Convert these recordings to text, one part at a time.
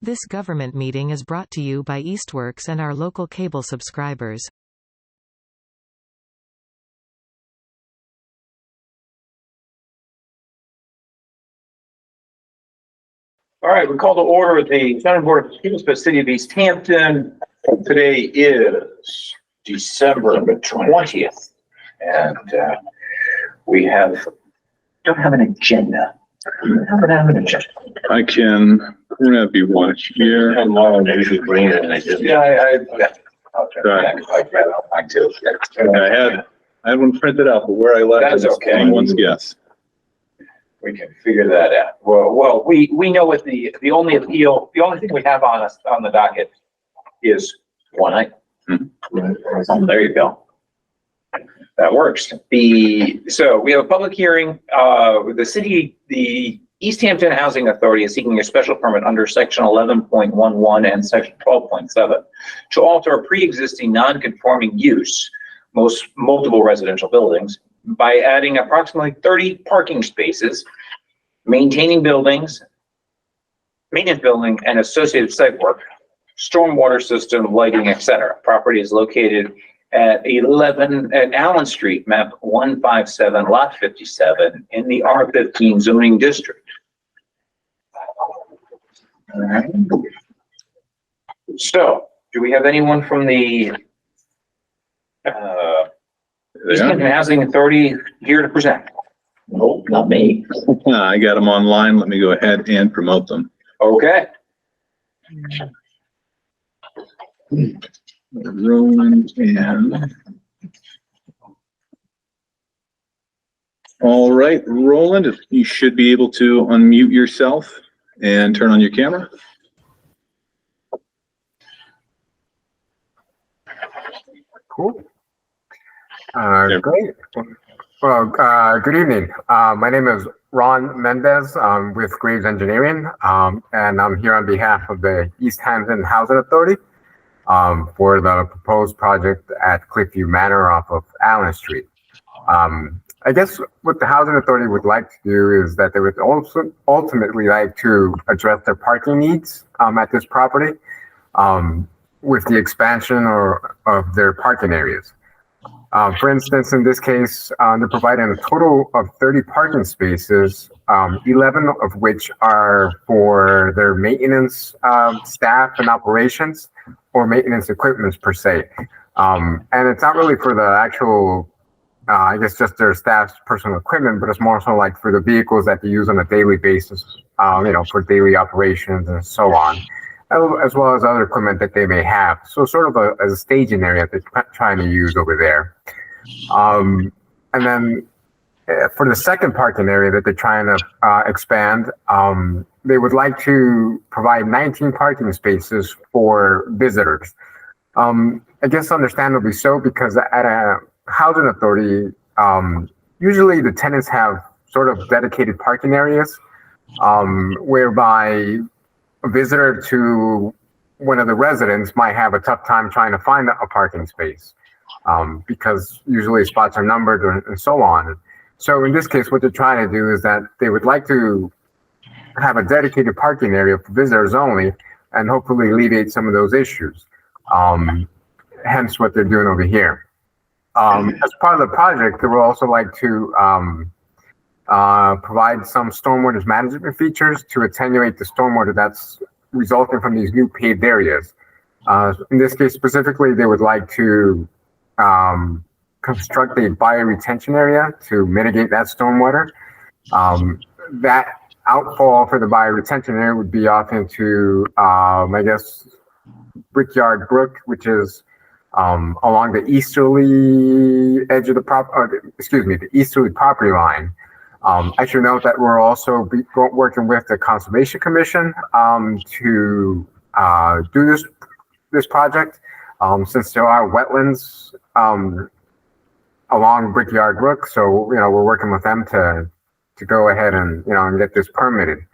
This government meeting is brought to you by Eastworks and our local cable subscribers. All right, we call to order the zoning board of appeals for the city of Easthampton. Today is December 20th, and we don't have an agenda. We're gonna be watching here. And maybe bring it, and I just I too. I had one printed out, but where I left That's it, okay. anyone's guess. We can figure that out. Well, we know what the only thing we have on us on the docket is one item. Mm-hmm. There you go. That works. So we have a public hearing. The Easthampton Housing Authority is seeking a special permit under section 11.11 and section 12.7 to alter a pre-existing non-conforming use, multiple residential buildings, by adding approximately 30 parking spaces, maintenance building and associated site work, stormwater system, lighting, etc. Property is located at 11 at Allen Street, map 157, lot 57, in the R15 zoning district. All right. So, do we have anyone from the Easthampton Housing Authority here to present? Nope, not me. I got them online. Let me go ahead and promote them. Okay. Roland and. All right, Roland, you should be able to unmute yourself and turn on your camera. Cool. Great. Well, good evening. My name is Ron Mendez with Graves Engineering, and I'm here on behalf of the Easthampton Housing Authority for the proposed project at Cliffview Manor off of Allen Street. I guess what the Housing Authority would like to do is that they would also ultimately like to address their parking needs at this property with the expansion of their parking areas. For instance, in this case, they're providing a total of 30 parking spaces, 11 of which are for their maintenance staff and operations or maintenance equipment per se. And it's not really for the actual, I guess just their staff's personal equipment, but it's more so like for the vehicles that they use on a daily basis, for daily operations and so on, as well as other equipment that they may have. So sort of as a staging area that they're trying to use over there. And then for the second parking area that they're trying to expand, they would like to provide 19 parking spaces for visitors. I guess understandably so, because at a housing authority, usually the tenants have sort of dedicated parking areas, whereby a visitor to one of the residents might have a tough time trying to find a parking space, because usually spots are numbered and so on. So in this case, what they're trying to do is that they would like to have a dedicated parking area for visitors only, and hopefully alleviate some of those issues. Hence what they're doing over here. As part of the project, they would also like to provide some stormwater management features to attenuate the stormwater that's resulting from these new paved areas. In this case specifically, they would like to construct a bioretention area to mitigate that stormwater. That outfall for the bioretention area would be off into, I guess, Brickyard Brook, which is along the easterly edge of the easterly property line. I should note that we're also working with the Conservation Commission to do this project, since there are wetlands along Brickyard Brook. So we're working with them to go ahead and and get this permitted.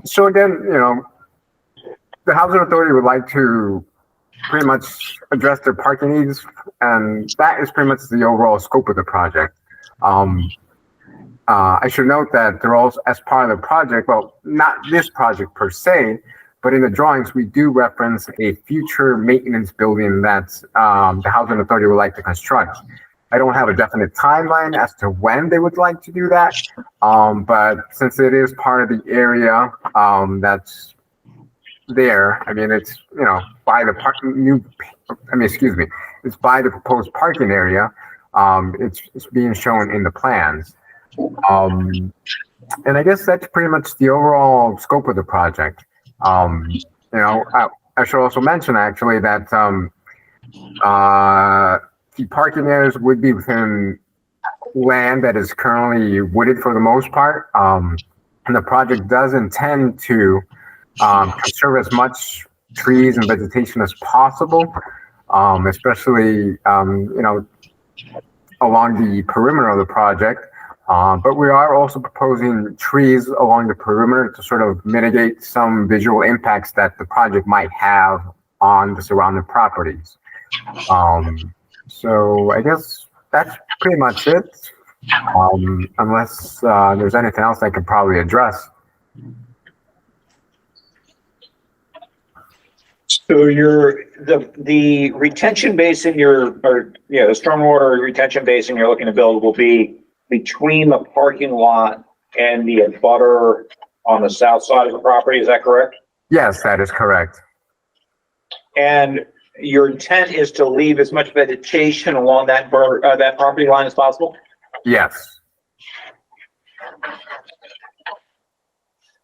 So again, the Housing Authority would like to pretty much address their parking needs, and that is pretty much the overall scope of the project. I should note that they're also, as part of the project, well, not this project per se, But in the drawings, we do reference a future maintenance building that the Housing Authority would like to construct. I don't have a definite timeline as to when they would like to do that, but since it is part of the area that's there, I mean, it's, you know, by the it's by the proposed parking area. It's being shown in the plans. And I guess that's pretty much the overall scope of the project. You know, I should also mention actually that the parking areas would be within land that is currently wooded for the most part. And the project does intend to conserve as much trees and vegetation as possible, especially, you know, along the perimeter of the project. But we are also proposing trees along the perimeter to sort of mitigate some visual impacts that the project might have on the surrounding properties. So I guess that's pretty much it, unless there's anything else I could probably address. So the retention basin the stormwater retention basin you're looking to build will be between the parking lot and the abutter on the south side of the property, is that correct? Yes, that is correct. And your intent is to leave as much vegetation along that property line as possible? Yes.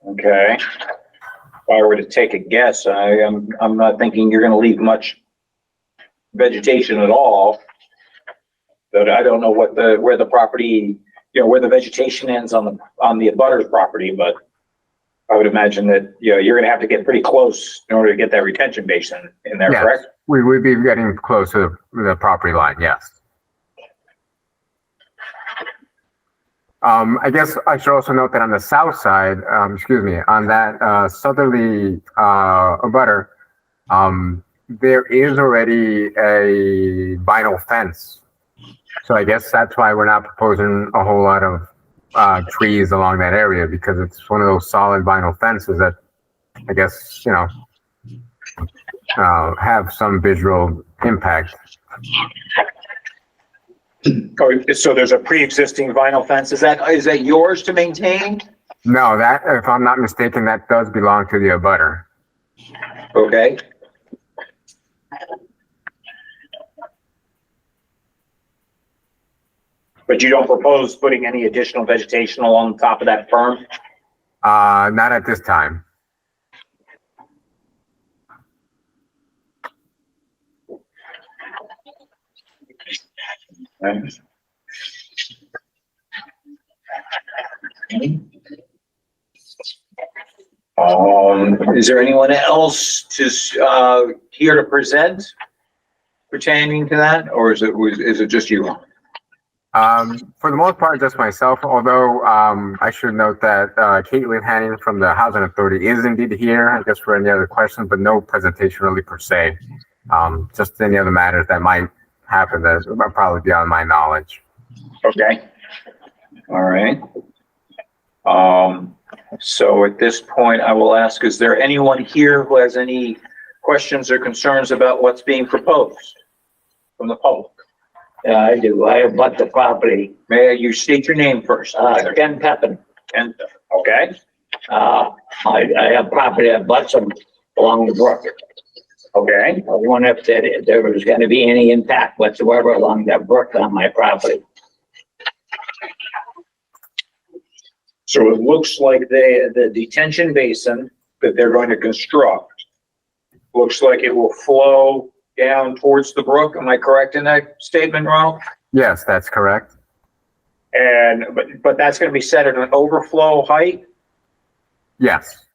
Okay. If I were to take a guess, I'm not thinking you're gonna leave much vegetation at all. But I don't know where the property, you know, where the vegetation ends on the abutter's property, but I would imagine that, you know, you're gonna have to get pretty close in order to get that retention basin in there, Yes. correct? We would be getting close to the property line, yes. I guess I should also note that on the south side, on that southerly abutter, there is already a vinyl fence. So I guess that's why we're not proposing a whole lot of trees along that area, because it's one of those solid vinyl fences that I guess, you know, have some visual impact. Oh, so there's a pre-existing vinyl fence. Is that yours to maintain? No, that, if I'm not mistaken, that does belong to the abutter. Okay. But you don't propose putting any additional vegetation along the top of that berm? Not at this time. Is there anyone else here to present pertaining to that, or is it just you? For the most part, just myself, although I should note that Caitlin Hanning from the Housing Authority is indeed here, I guess, for any other questions, but no presentation really per se. Just any other matters that might happen that are probably beyond my knowledge. Okay. All right. So at this point, I will ask, is there anyone here who has any questions or concerns about what's being proposed from the public? Yeah, I do. I abut the property. May you state your name first? Ken Peppin. And, okay, I have property that butts them along the brook. okay. I wonder if there was going to be any impact whatsoever along that brook on my property. So it looks like the detention basin that they're going to construct looks like it will flow down towards the brook. Am I correct in that statement, Ronald? Yes, that's correct. And, but that's going to be set at an overflow height. Yes.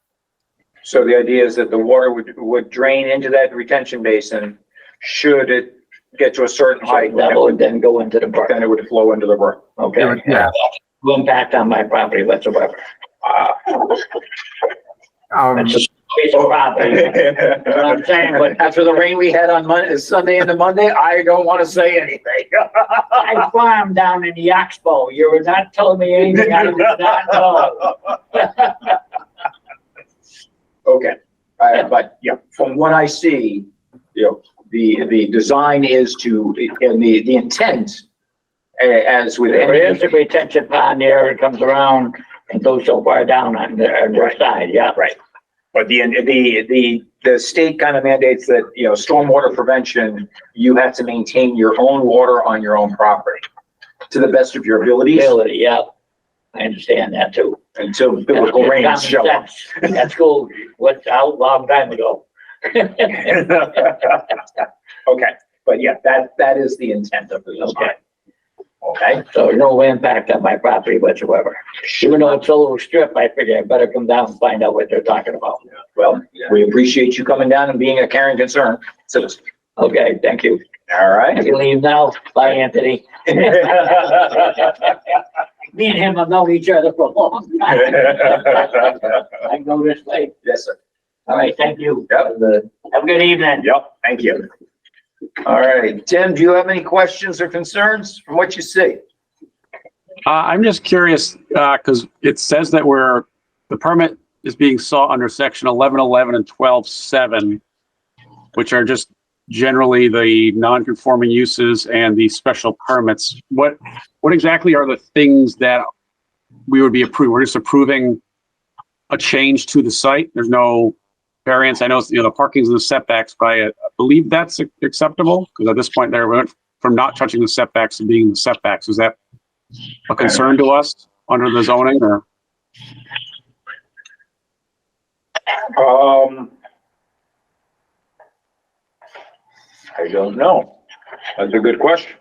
So the idea is that the water would drain into that retention basin. Should it get to a certain height, That would then go into the brook. then it would flow into the brook. Okay. Yeah. No impact on my property whatsoever. That's a piece of property. You know what I'm saying? But After the rain we had on Sunday into Monday, I don't want to say anything. I farm down in the Oxbow. You were not telling me anything I did not know. Okay. But yeah, from what I see, the design is to, and the intent, as with There any. is a retention pond there, it comes around and goes so far down on their side, yeah. Right. But the state kind of mandates that, stormwater prevention, you have to maintain your own water on your own property to the best of your abilities Ability, yeah. I understand that too. until biblical Common rains show up. sense. That's cool. What's out a long time ago. Okay, but yeah, that is the intent of the design. Okay, So no impact on my property whatsoever. Even though it's a little strip, I figure I better come down and find out what they're talking about. well, we appreciate you coming down and being a caring concern citizen. Okay, thank you. All I right. can leave now. Bye, Anthony. Me and him have known each other for a long time. I can go this way. Yes, sir. All right, thank you. Yep. Have a good evening. Yep, thank you. All right, Tim, do you have any questions or concerns from what you see? I'm just curious, because it says that the permit is being sought under section 1111 and 12.7, which are just generally the non-conforming uses and the special permits. What exactly are the things that we would be approving? We're just approving a change to the site. There's no variance. I know, the parking's in the setbacks, but I believe that's acceptable, because at this point there, we went from not touching the setbacks to being in the setbacks. Is that a concern to us under the zoning, or? I don't know. That's a good question.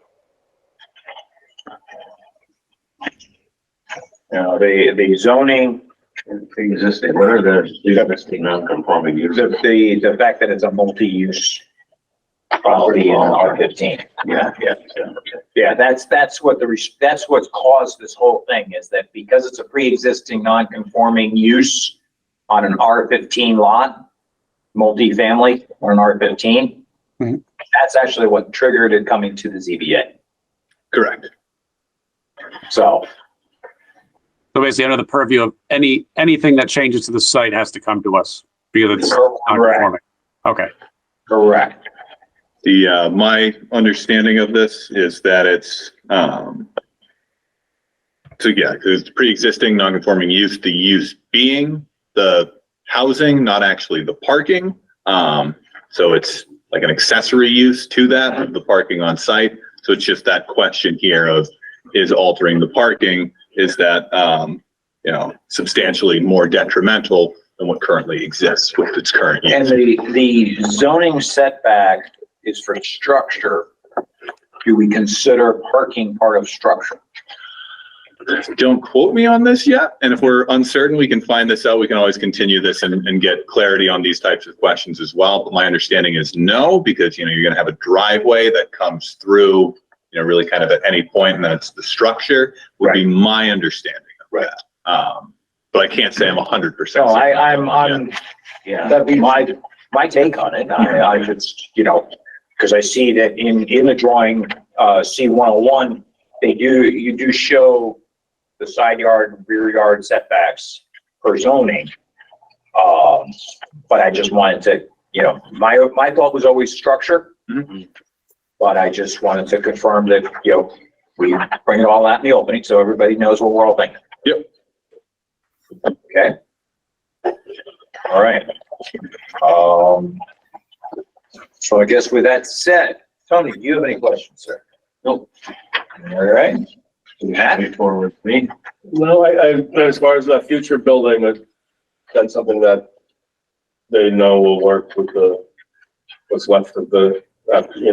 The zoning, Existing, what are the existing non-conforming uses? the fact that it's a multi-use property in R15. Yeah, that's what's caused this whole thing, is that because it's a pre-existing non-conforming use on an R15 lot, multifamily on an R15, Mhm. that's actually what triggered it coming to the ZBA. Correct. So, So basically, under the purview of anything that changes to the site has to come to us because it's non-conforming. Okay. correct. My understanding of this is that it's, because it's pre-existing non-conforming use, the use being the housing, not actually the parking. So it's like an accessory use to that, of the parking on site. So it's just that question here of, is altering the parking, is that, substantially more detrimental than what currently exists with its current And use? the zoning setback is for structure. Do we consider parking part of structure? Don't quote me on this yet. And if we're uncertain, we can find this out. We can always continue this and get clarity on these types of questions as well. But my understanding is no, because, you're going to have a driveway that comes through, really kind of at any point, and then it's the structure would be my understanding of that. But I can't say I'm 100%. No, I'm, yeah, that'd be my take on it. I just, because I see that in the drawing, C101, you do show the side yard and rear yard setbacks for zoning. But I just wanted to, my thought was always structure. Mhm. But I just wanted to confirm that, we bring it all out in the opening so everybody knows what we're all thinking. Yep. Okay. All right. So I guess with that said, Tony, do you have any questions, sir? Nope. All right. Matt? Forward me. No, as far as the future building, that's something that they know will work with what's left of the,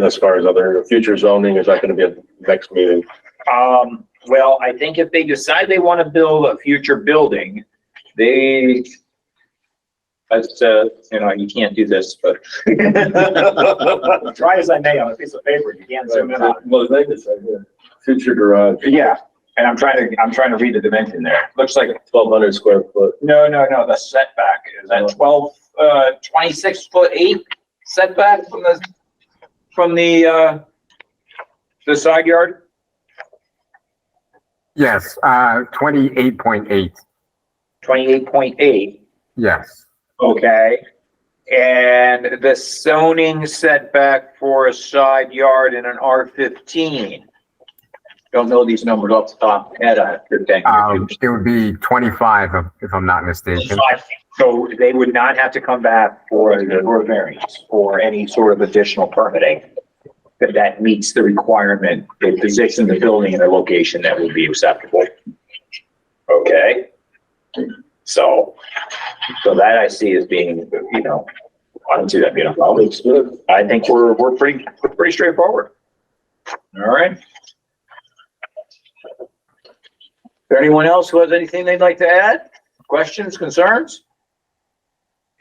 as far as other future zoning, is that going to be at the next meeting? Well, I think if they decide they want to build a future building, that's, you can't do this, but try as I may on a piece of paper, you can't zoom in on it. Well, they just said, future garage, Yeah, and I'm trying to read the dimension there. Looks like, 1,200 square foot. no, the setback is at 26'8" setback from the side yard. Yes, 28.8. 28.8. Yes. Okay. And the zoning setback for a side yard in an R15. Don't know these numbers off the top of my head. I have to thank you. It would be 25 if I'm not mistaken. So they would not have to come back for a variance or any sort of additional permitting. That meets the requirement, they position the building in a location that would be acceptable. Okay? So that I see as being, you know, I don't see that being a problem. It's good. I think we're pretty straightforward. All right. Is there anyone else who has anything they'd like to add? Questions, concerns?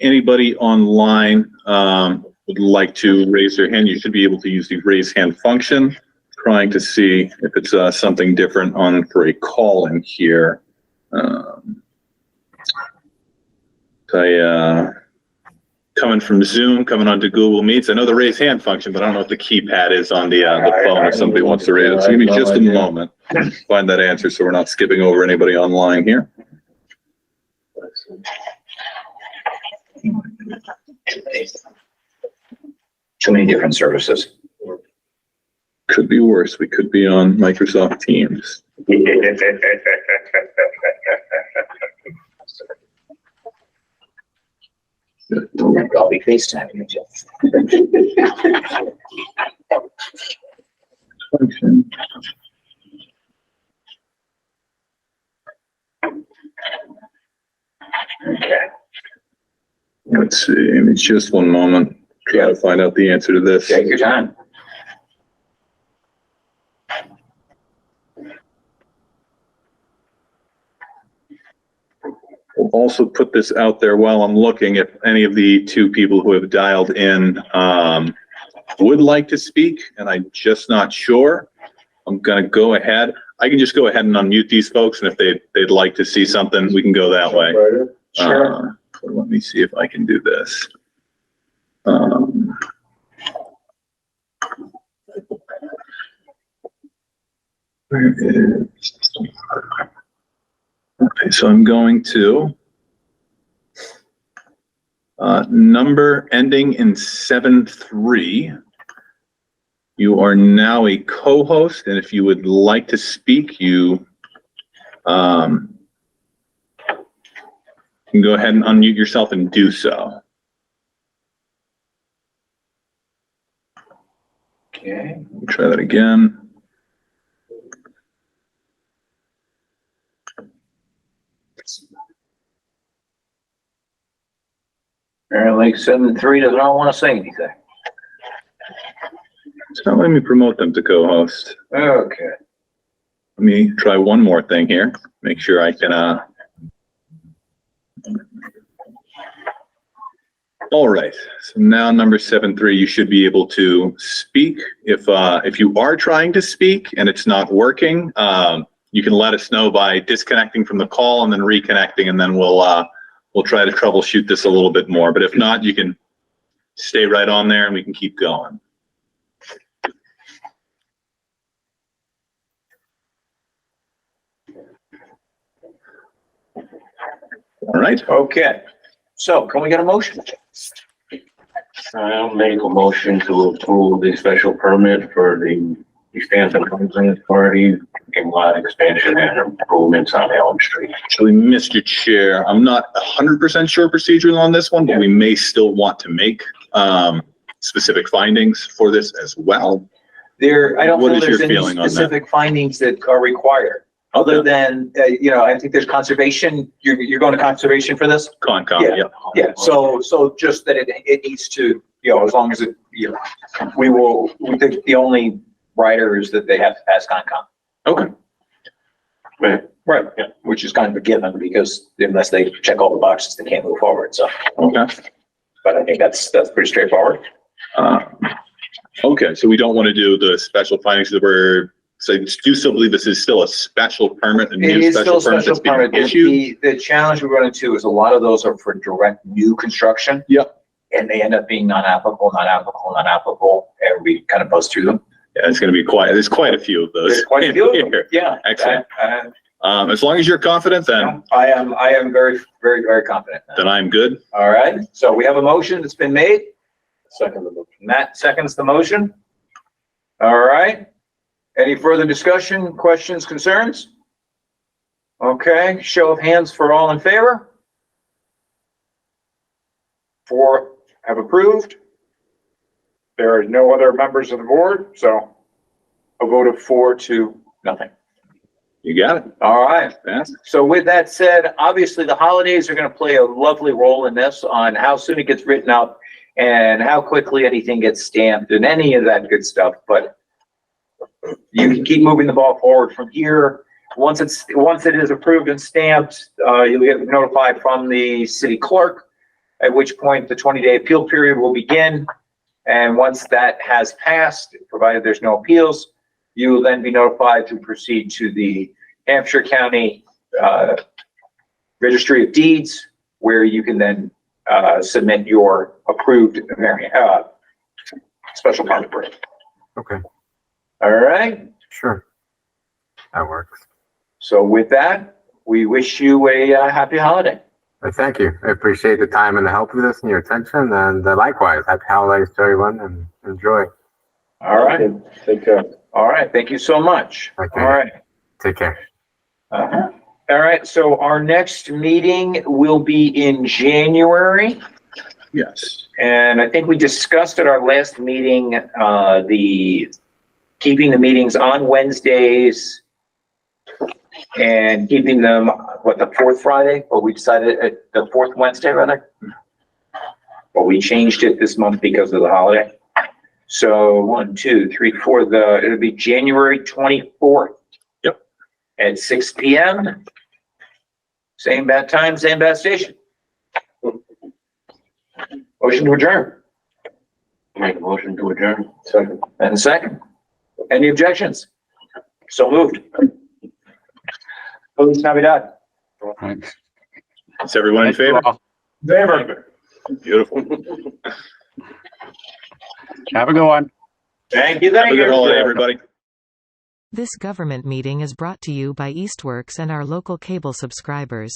Anybody online would like to raise their hand, you should be able to use the raise hand function. Trying to see if it's something different on for a call in here. Coming from Zoom, coming onto Google Meets. I know the raise hand function, but I don't know what the keypad is on the phone if somebody wants to raise it. So give me just a moment. Find that answer so we're not skipping over anybody online here. Too many different services. Could be worse. We could be on Microsoft Teams. I'll be FaceTiming you. Function. Okay. Let's see. It's just one moment. Try to find out the answer to this. Take your time. We'll also put this out there while I'm looking if any of the two people who have dialed in would like to speak, and I'm just not sure. I'm going to go ahead. I can just go ahead and unmute these folks, and if they'd like to see something, we can go that way. Sure. Let me see if I can do this. Where is... Okay, so I'm going to number ending in 7-3. You are now a co-host, and if you would like to speak, you can go ahead and unmute yourself and do so. Okay. Try that again. Apparently 7-3 does not want to say anything. It's not letting me promote them to co-host. Okay. Let me try one more thing here. Make sure I can, all right, so now number 7-3, you should be able to speak. If you are trying to speak and it's not working, you can let us know by disconnecting from the call and then reconnecting, and then we'll try to troubleshoot this a little bit more. But if not, you can stay right on there and we can keep going. All right. Okay. So can we get a motion? I'll make a motion to approve the special permit for the Easthampton Housing Authority in lot expansion and improvements on Elm Street. Actually, Mr. Chair, I'm not 100% sure procedurally on this one, but we may still want to make specific findings for this as well. I don't What feel is your there's any feeling on that? specific findings that are required. Other than, I think there's conservation, you're going to conservation for this? Concom, Yeah. yeah. Yeah, so just that it needs to, as long as it, we think the only rider is that they have to pass Concom. Okay. Right, yeah, which is kind of a given because unless they check all the boxes, they can't move forward, so. Okay. But I think that's pretty straightforward. Okay, so we don't want to do the special findings that so I do still believe this is still a special permit, a It new is still special a permit special that's being permit. issued. The challenge we run into is a lot of those are for direct new construction. Yep. And they end up being non-applicable, and we kind of buzz through them. Yeah, it's going to be there's quite a few of those. There's quite a few of them. Here. Yeah. Excellent. As long as you're confident, then I am very, very, very confident. I'm good. All right, so we have a motion that's been made. Second the motion. Matt seconds the motion. All right. Any further discussion, questions, concerns? Okay, show of hands for all in favor. 4 have approved. There are no other members of the board, so a vote of 4 to nothing. You got it. All right. Fast. So with that said, obviously the holidays are going to play a lovely role in this on how soon it gets written up and how quickly anything gets stamped and any of that good stuff. But you can keep moving the ball forward from here. Once it is approved and stamped, you'll get notified from the city clerk, at which point the 20-day appeal period will begin. And once that has passed, provided there's no appeals, you will then be notified to proceed to the Hampshire County Registry of Deeds, where you can then submit your approved special permit for it. Okay, All right. sure. That works. So with that, we wish you a happy holiday. Thank you. I appreciate the time and the help with this and your attention. And likewise, happy holidays to everyone and enjoy. All right. Take care. All right. Thank you so much. Okay. All right. Take care. All right. So our next meeting will be in January. Yes. And I think we discussed at our last meeting, the keeping the meetings on Wednesdays and keeping them, the fourth Friday, but we decided the fourth Wednesday rather. But we changed it this month because of the holiday. So 1, 2, 3, 4, it'll be January 24th. Yep. At 6 PM. Same bad time, same bad station. Motion to adjourn. Make a motion to adjourn. Second. And a second. Any objections? So moved. Feliz Navidad. Right. Is everyone in favor? Favor. Beautiful. Have a good one. Thank you. Have Thank a good you. holiday, everybody. This government meeting is brought to you by Eastworks and our local cable subscribers.